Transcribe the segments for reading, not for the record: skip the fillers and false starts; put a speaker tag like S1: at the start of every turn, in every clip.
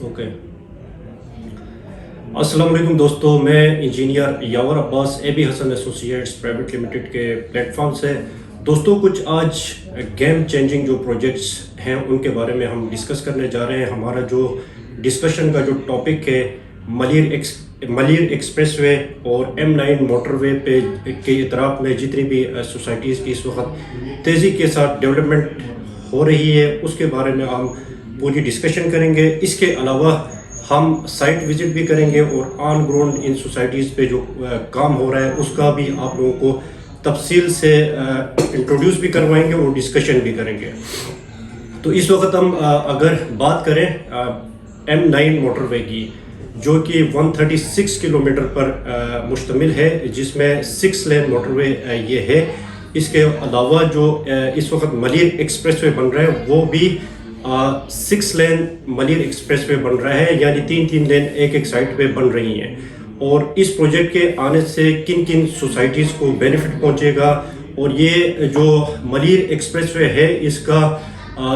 S1: Okay السلام علیکم دوستو، میں engineer Yawar Abbas A B Hassan associates private limited کے پلیٹ فارم سے دوستو کچھ آج گیم چینجنگ جو پروجیکٹس ہیں ان کے بارے میں ہم ڈسکس کرنے جا رہے ہیں. ہمارا جو ڈسکشن کا جو ٹاپک ہے ملیر ایکسپریس وے اور M9 موٹر وے پہ کے اطراف میں جتنی بھی سوسائٹیز کی اس وقت تیزی کے ساتھ ڈیولپمنٹ ہو رہی ہے اس کے بارے میں ہم پوری ڈسکشن کریں گے. اس کے علاوہ ہم سائٹ وزٹ بھی کریں گے اور آن گراؤنڈ ان سوسائٹیز پہ جو کام ہو رہا ہے اس کا بھی آپ لوگوں کو تفصیل سے انٹروڈیوس بھی کروائیں گے اور ڈسکشن بھی کریں گے. تو اس وقت ہم اگر بات کریں M9 موٹر وے کی جو کہ 136 کلومیٹر پر مشتمل ہے، جس میں 6 لین موٹر وے یہ ہے. اس کے علاوہ جو اس وقت ملیر ایکسپریس وے بن رہا ہے وہ بھی 6 لین ملیر ایکسپریس وے بن رہا ہے، یعنی 3 لین ایک سائٹ پہ بن رہی ہیں. اور اس پروجیکٹ کے آنے سے کن سوسائٹیز کو بینیفٹ پہنچے گا اور یہ جو ملیر ایکسپریس وے ہے اس کا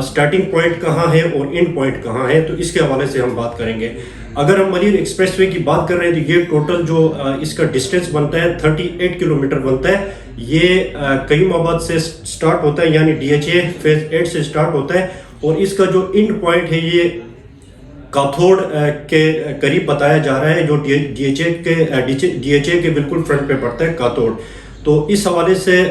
S1: سٹارٹنگ پوائنٹ کہاں ہے اور اینڈ پوائنٹ کہاں ہے، تو اس کے حوالے سے ہم بات کریں گے. اگر ہم ملیر ایکسپریس وے کی بات کر رہے ہیں تو یہ ٹوٹل جو اس کا ڈسٹینس بنتا ہے 38 کلومیٹر بنتا ہے. یہ قیوم آباد سے سٹارٹ ہوتا ہے، یعنی DHA فیز 8 سے سٹارٹ ہوتا ہے اور اس کا جو اینڈ پوائنٹ ہے یہ کاتھوڑ کے قریب بتایا جا رہا ہے، جو DHA کے بالکل فرنٹ پہ پڑتا ہے کاتھوڑ. تو اس حوالے سے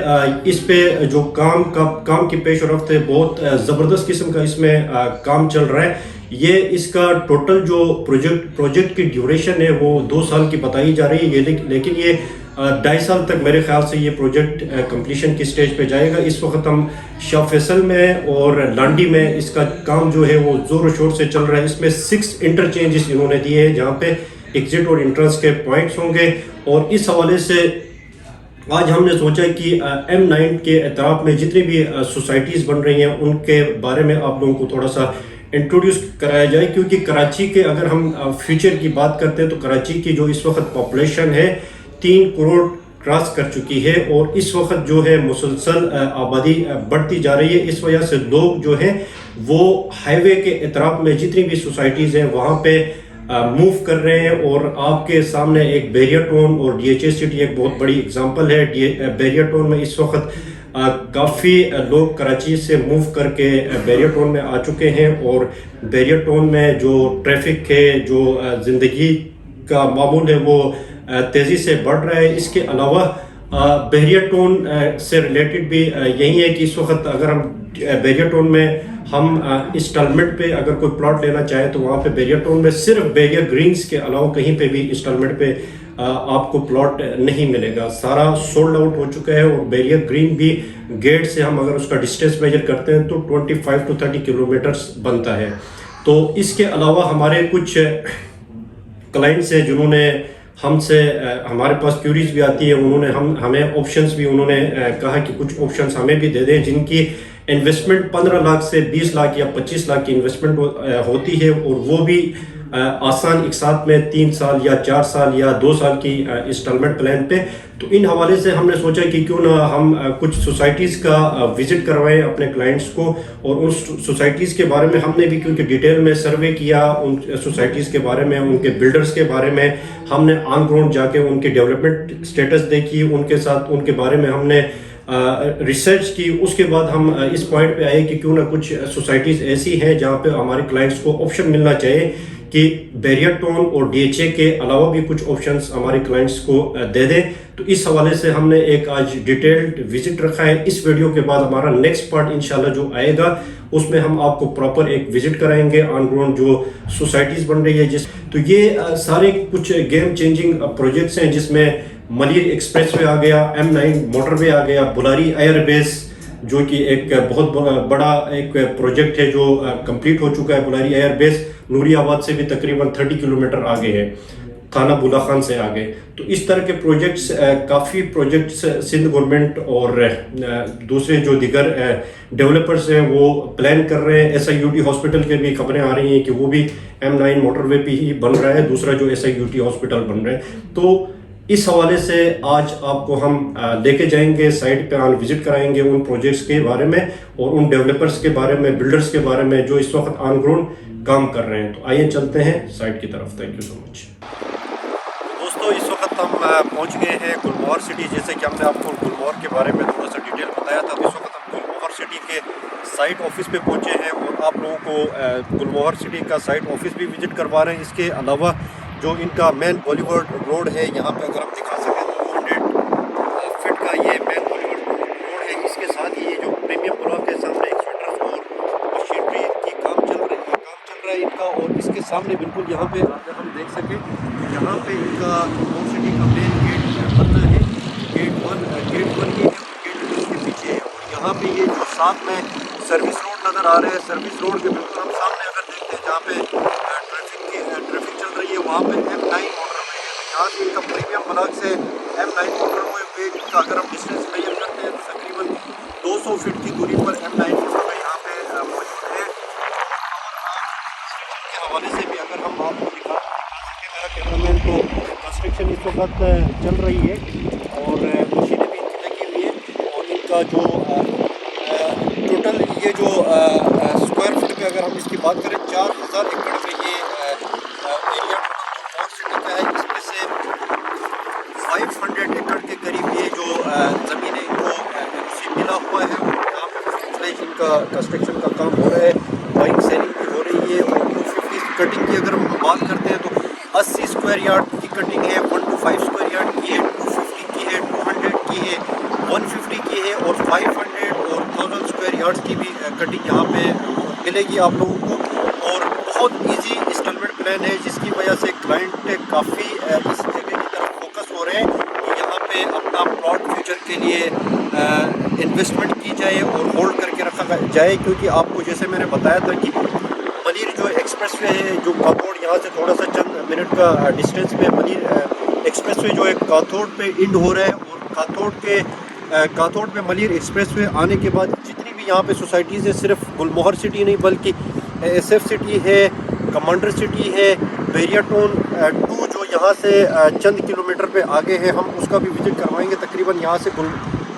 S1: اس پہ جو کام کی پیش رفت ہے بہت زبردست قسم کا اس میں کام چل رہا ہے. یہ اس کا ٹوٹل جو پروجیکٹ کی ڈیوریشن ہے وہ 2 سال کی بتائی جا رہی ہے، لیکن یہ 2.5 سال تک میرے خیال سے یہ پروجیکٹ کمپلیشن کی سٹیج پہ جائے گا. اس وقت ہم شاہ فیصل میں اور لانڈی میں اس کا کام جو ہے وہ زور و شور سے چل رہا ہے. اس میں 6 انٹرچینجز انہوں نے دیے ہیں جہاں پہ ایگزٹ اور انٹرنس کے پوائنٹس ہوں گے. اور اس حوالے سے آج ہم نے سوچا کہ M9 کے اطراف میں جتنی بھی سوسائٹیز بن رہی ہیں ان کے بارے میں آپ لوگوں کو تھوڑا سا انٹروڈیوس کرایا جائے، کیونکہ کراچی کے اگر ہم فیوچر کی بات کرتے ہیں تو کراچی کی جو اس وقت پاپولیشن ہے 3 کروڑ کراس کر چکی ہے اور اس وقت جو ہے مسلسل آبادی بڑھتی جا رہی ہے. اس وجہ سے لوگ جو ہیں وہ ہائی وے کے اطراف میں جتنی بھی سوسائٹیز ہیں وہاں پہ موو کر رہے ہیں. اور آپ کے سامنے ایک بیریر ٹاؤن اور DHA سٹی ایک بہت بڑی اگزامپل ہے. بیریر ٹاؤن میں اس وقت کافی لوگ کراچی سے موو کر کے بیریر ٹاؤن میں آ چکے ہیں اور بیریر ٹاؤن میں جو ٹریفک ہے، جو زندگی کا معمول ہے وہ تیزی سے بڑھ رہا ہے. اس کے علاوہ بیریر ٹاؤن سے ریلیٹڈ بھی یہی ہے کہ اس وقت اگر ہم بیریر ٹاؤن میں ہم انسٹالمنٹ پہ اگر کوئی پلاٹ لینا چاہے تو وہاں پہ بیریر ٹاؤن میں صرف بیریر گرینز کے علاوہ کہیں پہ بھی انسٹالمنٹ پہ آپ کو پلاٹ نہیں ملے گا. سارا سولڈ آؤٹ ہو چکا ہے. اور بیریر گرین بھی گیٹ سے ہم اگر اس کا ڈسٹینس میجر کرتے ہیں تو 25 to 30 کلومیٹرز بنتا ہے. تو اس کے علاوہ ہمارے کچھ کلائنٹس ہیں جنہوں نے ہم سے ہمارے پاس کیوریز بھی آتی ہے، انہوں نے ہمیں آپشنز بھی انہوں نے کہا کہ کچھ آپشنز ہمیں بھی دے دیں جن کی انویسٹمنٹ 15 لاکھ سے 20 لاکھ یا 25 لاکھ کی انویسٹمنٹ ہوتی ہے اور وہ بھی آسان ایک ساتھ میں 3 سال یا 4 سال یا 2 سال کی انسٹالمنٹ پلان پہ. تو ان حوالے سے ہم نے سوچا کہ کیوں نہ ہم کچھ سوسائٹیز کا وزٹ کروائیں اپنے کلائنٹس کو. اور ان سوسائٹیز کے بارے میں ہم نے بھی کیونکہ ڈیٹیل میں سروے کیا ان سوسائٹیز کے بارے میں، ان کے بلڈرز کے بارے میں ہم نے آن گراؤنڈ جا کے ان کی ڈیولپمنٹ سٹیٹس دیکھی، ان کے ساتھ ان کے بارے میں ہم نے ریسرچ کی. اس کے بعد ہم اس پوائنٹ پہ آئے کہ کیوں نہ کچھ سوسائٹیز ایسی ہیں جہاں پہ ہمارے کلائنٹس کو آپشن ملنا چاہیے کہ بیریر ٹاؤن اور DHA کے علاوہ بھی کچھ آپشنز ہمارے کلائنٹس کو دے دیں. تو اس حوالے سے ہم نے ایک آج ڈیٹیلڈ وزٹ رکھا ہے. اس ویڈیو کے بعد ہمارا نیکسٹ پارٹ انشاءاللہ جو آئے گا اس میں ہم آپ کو پراپر ایک وزٹ کرائیں گے آن گراؤنڈ جو سوسائٹیز بن رہی ہے. تو یہ سارے کچھ گیم چینجنگ پروجیکٹس ہیں جس میں ملیر ایکسپریس وے آ گیا، M9 موٹر وے آ گیا، بلاری ایئر بیس جو کہ ایک بہت بڑا ایک پروجیکٹ ہے جو کمپلیٹ ہو چکا ہے. بلاری ایئر بیس نوری آباد سے بھی تقریباً 30 کلومیٹر آگے ہے، تھانہ بولا خان سے آگے. تو اس طرح کے پروجیکٹس کافی پروجیکٹس سندھ گورنمنٹ اور دوسرے جو دیگر ڈیولپرز ہیں وہ پلان کر رہے ہیں. SIUT ہاسپٹل کے بھی خبریں آ رہی ہیں کہ وہ بھی M9 موٹر وے پہ ہی بن رہا ہے، دوسرا جو SIUT ہاسپٹل بن رہا ہے. تو اس حوالے سے آج آپ کو ہم لے کے جائیں گے سائٹ پہ، آن وزٹ کرائیں گے ان پروجیکٹس کے بارے میں اور ان ڈیولپرز کے بارے میں، بلڈرز کے بارے میں جو اس وقت آن گراؤنڈ کام کر رہے ہیں. تو آئیے چلتے ہیں سائٹ کی طرف. تھینک یو سو مچ. دوستو اس وقت ہم پہنچ گئے ہیں گلموہر سٹی. جیسے کہ ہم نے آپ کو گلموہر کے بارے میں تھوڑا سا ڈیٹیل بتایا تھا. اس وقت ہم گلموہر سٹی کے سائٹ آفس پہ پہنچے ہیں اور آپ لوگوں کو گلموہر سٹی کا سائٹ آفس بھی وزٹ کروا رہے ہیں. اس کے علاوہ جو ان کا مین بالیووڈ روڈ ہے, یہاں پہ اگر ہم دکھا سکیں تو 200 فٹ کا یہ مین بالیووڈ روڈ ہے. اس کے ساتھ ہی یہ جو پریمیم بلاک کے سامنے ایکسویٹرز اور مشینری کی کام چل رہا ہے ان کا. اور اس کے سامنے بالکل یہاں پہ اگر ہم دیکھ سکیں تو یہاں پہ ان کا گلموہر سٹی کا مین گیٹ بننا ہے. گیٹ 1 یہ ہے اور گیٹ 2 اس کے پیچھے ہے. اور یہاں پہ یہ جو ساتھ میں سروس روڈ نظر آ رہے ہیں, سروس روڈ کے بالکل ہم سامنے اگر دیکھتے ہیں جہاں پہ ٹریفک چل رہی ہے, وہاں پہ M9 موٹر وے ہے. یہاں سے ان کا پریمیم بلاک سے M9 موٹر وے کا اگر ہم ڈسٹینس میجر کرتے ہیں تو تقریباً 200 فٹ کی دوری پر M9 موٹر وے یہاں پہ موجود ہے. کے حوالے سے بھی اگر ہم آپ کو دکھا سکیں, میرا کیمرامین, تو کنسٹرکشن اس وقت چل رہی ہے اور مشینیں بھی ان کی لگی ہوئی ہیں. اور ان کا جو ٹوٹل یہ جو اسکوائر فٹ پہ اگر ہم اس کی بات کریں 4000 ایکڑ میں یہ ایریا ٹوٹل سٹی کا ہے. اس میں سے 500 ایکڑ کے قریب یہ جو زمینیں ان کو ملا ہوا ہے. اور یہاں پہ ان کا کنسٹرکشن کا کام ہو رہا ہے, بائک سیلنگ بھی ہو رہی ہے. اور 250 کٹنگ کی اگر ہم بات کرتے ہیں تو 80 اسکوائر یارڈ کی کٹنگ ہے, 125 اسکوائر یارڈ کی ہے, 250 کی ہے, 200 کی ہے, 150 کی ہے اور 500 اور 1000 اسکوائر یارڈ کی بھی کٹنگ یہاں پہ ملے گی آپ لوگوں کو. اور بہت ایزی انسٹالمنٹ پلان ہے, جس کی وجہ سے کلائنٹ کافی اس جگہ کی طرف فوکس ہو رہے ہیں کہ یہاں پہ اپنا پلاٹ فیوچر کے لیے انویسٹمنٹ کی جائے اور ہولڈ کر کے رکھا جائے. کیونکہ آپ کو جیسے میں نے بتایا تھا کہ منیر جو ایکسپریس وے ہے, جو کاتھوڑ یہاں سے تھوڑا سا چند منٹ کا ڈسٹینس پہ منیر ایکسپریس وے جو ہے کاتھوڑ پہ اینڈ ہو رہا ہے. اور کاتھوڑ پہ منیر ایکسپریس وے آنے کے بعد جتنی بھی یہاں پہ سوسائٹیز ہے, صرف گلموہر سٹی نہیں بلکہ SF سٹی ہے, کمانڈر سٹی ہے, بیریا ٹون 2 جو یہاں سے چند کلومیٹر پہ آگے ہے, ہم اس کا بھی وزٹ کروائیں گے. تقریباً یہاں سے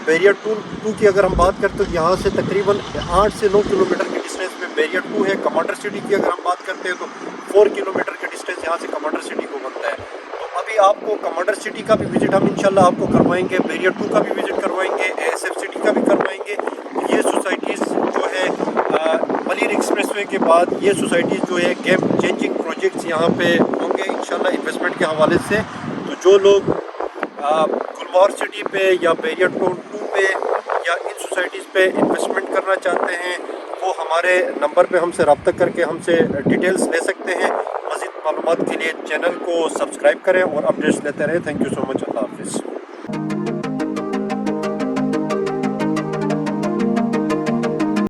S1: بیریا 2 کی اگر ہم بات کرتے تو یہاں سے تقریباً 8 سے 9 کلومیٹر کے ڈسٹینس پہ بیریا 2 ہے. کمانڈر سٹی کی اگر ہم بات کرتے ہیں تو 4 کلومیٹر کا ڈسٹینس یہاں سے کمانڈر سٹی کو بنتا ہے. تو ابھی آپ کو کمانڈر سٹی کا بھی وزٹ ہم انشاءاللہ آپ کو کروائیں گے, بیریا 2 کا بھی وزٹ کروائیں گے, SF سٹی کا بھی کروائیں گے. یہ سوسائٹیز جو ہے منیر ایکسپریس وے کے بعد یہ سوسائٹیز جو ہے گیم چینجنگ پروجیکٹس یہاں پہ ہوں گے انشاءاللہ انویسٹمنٹ کے حوالے سے. تو جو لوگ گلموہر سٹی پہ یا بیریا ٹون 2 پہ یا ان سوسائٹیز پہ انویسٹمنٹ کرنا چاہتے ہیں, وہ ہمارے نمبر پہ ہم سے رابطہ کر کے ہم سے ڈیٹیلز لے سکتے ہیں. مزید معلومات کے لیے چینل کو سبسکرائب کریں اور اپڈیٹس لیتے رہیں. تھینک یو سو مچ. اللہ حافظ.